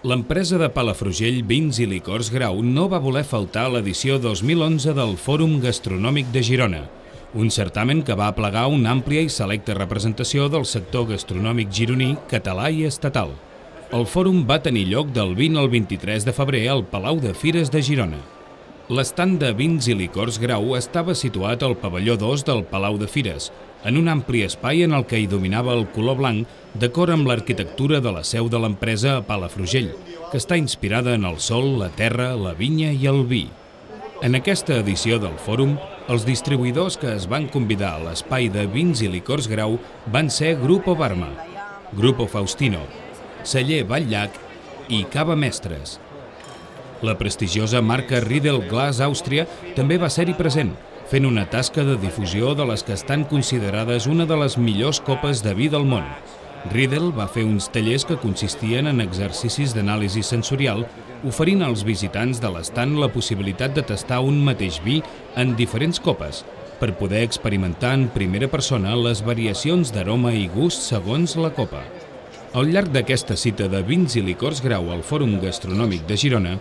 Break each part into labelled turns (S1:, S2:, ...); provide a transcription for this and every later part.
S1: L'empresa de Palafrugell Vins i Licors Grau no va voler faltar a l'edició 2011 del Fòrum Gastronòmic de Girona, un certamen que va aplegar una àmplia i selecta representació del sector gastronòmic gironí, català i estatal. El fòrum va tenir lloc del 20 al 23 de febrer al Palau de Fires de Girona. L'estand de Vins i Licors Grau estava situat al pavelló 2 del Palau de Fires, en un ampli espai en el que hi dominava el color blanc, d'acord amb l'arquitectura de la seu de l'empresa a Palafrugell, que està inspirada en el sol, la terra, la vinya i el vi. En aquesta edició del fòrum, els distribuïdors que es van convidar a l'espai de Vins i Licors Grau van ser Grupo Barma, Grupo Faustino, Celler Batllac i Cava Mestres. La prestigiosa marca Riedel Glas Àustria també va ser-hi present, fent una tasca de difusió de les que estan considerades una de les millors copes de vi del món. Riedel va fer uns tallers que consistien en exercicis d'anàlisi sensorial, oferint als visitants de l'estand la possibilitat de tastar un mateix vi en diferents copes, per poder experimentar en primera persona les variacions d'aroma i gust segons la copa. Al llarg d'aquesta cita de Vins i Licors Grau al Fòrum Gastronòmic de Girona,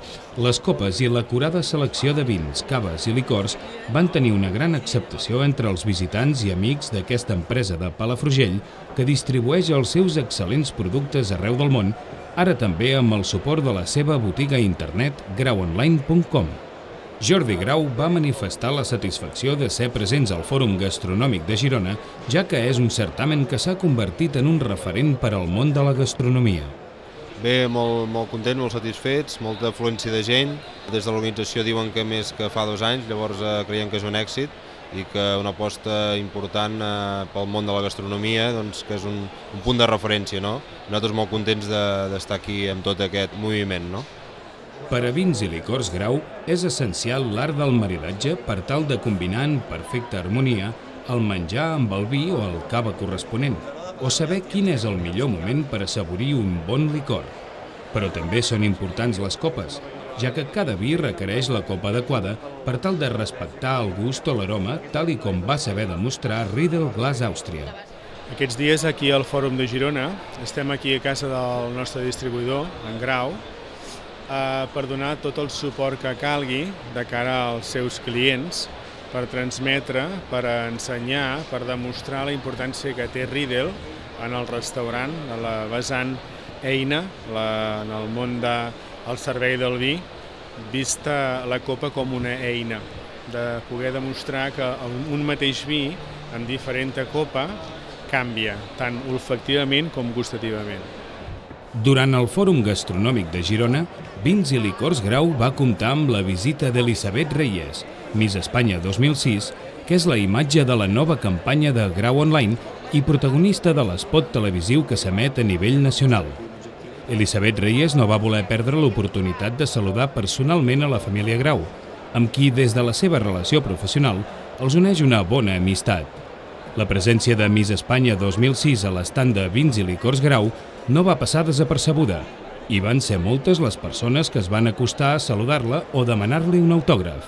S1: les copes i l'acurada selecció de vins, caves i licors van tenir una gran acceptació entre els visitants i amics d'aquesta empresa de Palafrugell que distribueix els seus excel·lents productes arreu del món, ara també amb el suport de la seva botiga a internet grauonline.com. Jordi Grau va manifestar la satisfacció de ser presents al Fòrum Gastronòmic de Girona, ja que és un certamen que s'ha convertit en un referent per al món de la gastronomia.
S2: Bé, molt content, molt satisfets, molta afluència de gent. Des de l'organització diuen que més que fa 2 anys, llavors creiem que és un èxit i que una aposta important pel món de la gastronomia, doncs, que és un punt de referència, no? Nosaltres molt contents d'estar aquí amb tot aquest moviment, no?
S1: Per a Vins i Licors Grau és essencial l'art del maridatge per tal de combinar en perfecta harmonia el menjar amb el vi o el cava corresponent, o saber quin és el millor moment per assaborir un bon licor. Però també són importants les copes, ja que cada vi requereix la copa adequada per tal de respectar el gust o l'aroma, tal i com va saber demostrar Riedel Glas Àustria.
S3: Aquests dies aquí al Fòrum de Girona, estem aquí a casa del nostre distribuïdor, en Grau, per donar tot el suport que calgui de cara als seus clients, per transmetre, per ensenyar, per demostrar la importància que té Riedel en el restaurant, a la vessant eina, en el món del servei del vi, vista la copa com una eina, de poder demostrar que un mateix vi en diferent copa canvia, tant olfactivament com gustativament.
S1: Durant el Fòrum Gastronòmic de Girona, Vins i Licors Grau va comptar amb la visita d'Elisabet Reyes, Miss Espanya 2006, que és la imatge de la nova campanya de Grau Online i protagonista de l'espot televisiu que s'emet a nivell nacional. Elisabet Reyes no va voler perdre l'oportunitat de saludar personalment a la família Grau, amb qui, des de la seva relació professional, els uneix una bona amistat. La presència de Miss Espanya 2006 a l'estand de Vins i Licors Grau no va passar desapercebuda i van ser moltes les persones que es van acostar a saludar-la o demanar-li un autògraf.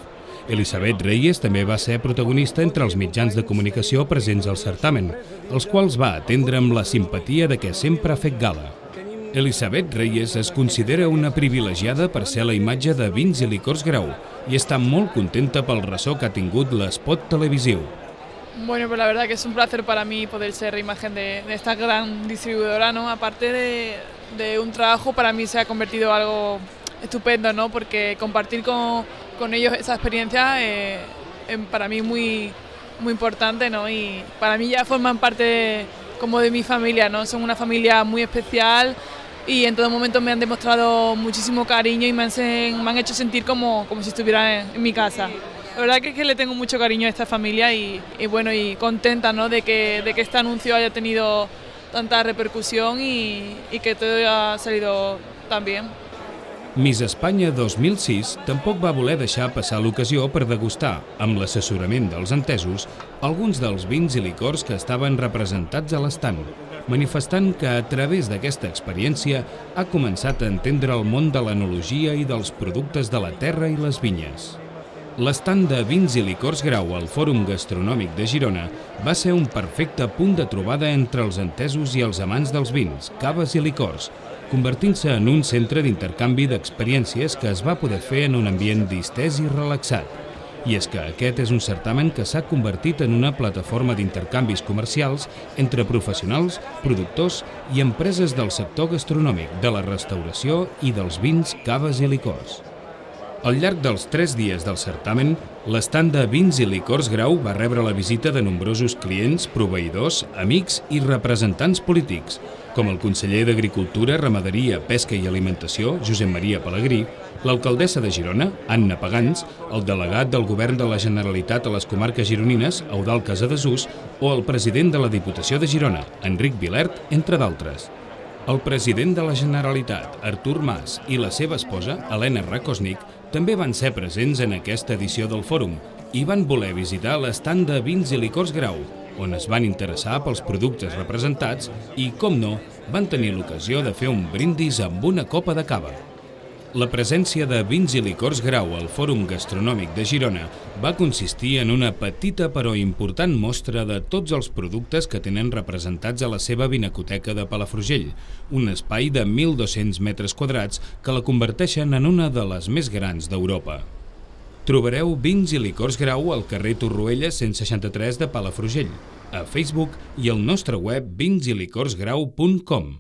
S1: Elisabet Reyes també va ser protagonista entre els mitjans de comunicació presents al certamen, els quals va atendre amb la simpatia de què sempre ha fet gala. Elisabet Reyes es considera una privilegiada per ser la imatge de Vins i Licors Grau i està molt contenta pel ressò que ha tingut l'espot televisiu.
S4: Bueno, pues la verdad que es un placer para mí poder ser imagen de esta gran distribuidora, ¿no? Aparte de un trabajo, para mí se ha convertido en algo estupendo, ¿no? Porque compartir con ellos esa experiencia es para mí muy importante, ¿no? Y para mí ya forman parte como de mi familia, ¿no? Son una familia muy especial y en todo momento me han demostrado muchísimo cariño y me han hecho sentir como si estuviera en mi casa. La verdad que le tengo mucho cariño a esta familia y bueno, y contenta, ¿no? de que este anuncio haya tenido tanta repercusión y que todo haya salido tan bien.
S1: Miss Espanya 2006 tampoc va voler deixar passar l'ocasió per degustar, amb l'assessorament dels entesos, alguns dels vins i licors que estaven representats a l'estand, manifestant que a través d'aquesta experiència ha començat a entendre el món de l'enologia i dels productes de la terra i les vinyes. L'estand de vins i licors Grau al Fòrum Gastronòmic de Girona va ser un perfecte punt de trobada entre els entesos i els amants dels vins, caves i licors, convertint-se en un centre d'intercanvi d'experiències que es va poder fer en un ambient distès i relaxat. I és que aquest és un certamen que s'ha convertit en una plataforma d'intercanvis comercials entre professionals, productors i empreses del sector gastronòmic, de la restauració i dels vins, caves i licors. Al llarg dels 3 dies del certamen, l'estand de vins i licors Grau va rebre la visita de nombrosos clients, proveïdors, amics i representants polítics, com el conseller d'Agricultura, Ramaderia, Pesca i Alimentació, Josep Maria Pelegrí, l'alcaldessa de Girona, Anna Pagans, el delegat del Govern de la Generalitat a les comarques gironines, Eudald Casadesús, o el president de la Diputació de Girona, Enric Vilert, entre d'altres. El president de la Generalitat, Artur Mas, i la seva esposa, Helena Rakosnik, també van ser presents en aquesta edició del fòrum i van voler visitar l'estand de vins i licors Grau, on es van interessar pels productes representats i, com no, van tenir l'ocasió de fer un brindis amb una copa de cava. La presència de vins i licors Grau al Fòrum Gastronòmic de Girona va consistir en una petita però important mostra de tots els productes que tenen representats a la seva vinacoteca de Palafrugell, un espai de 1.200 metres quadrats que la converteixen en una de les més grans d'Europa. Trobareu vins i licors Grau al carrer Torroella 163 de Palafrugell, a Facebook i al nostre web vinsilicorsgrau.com.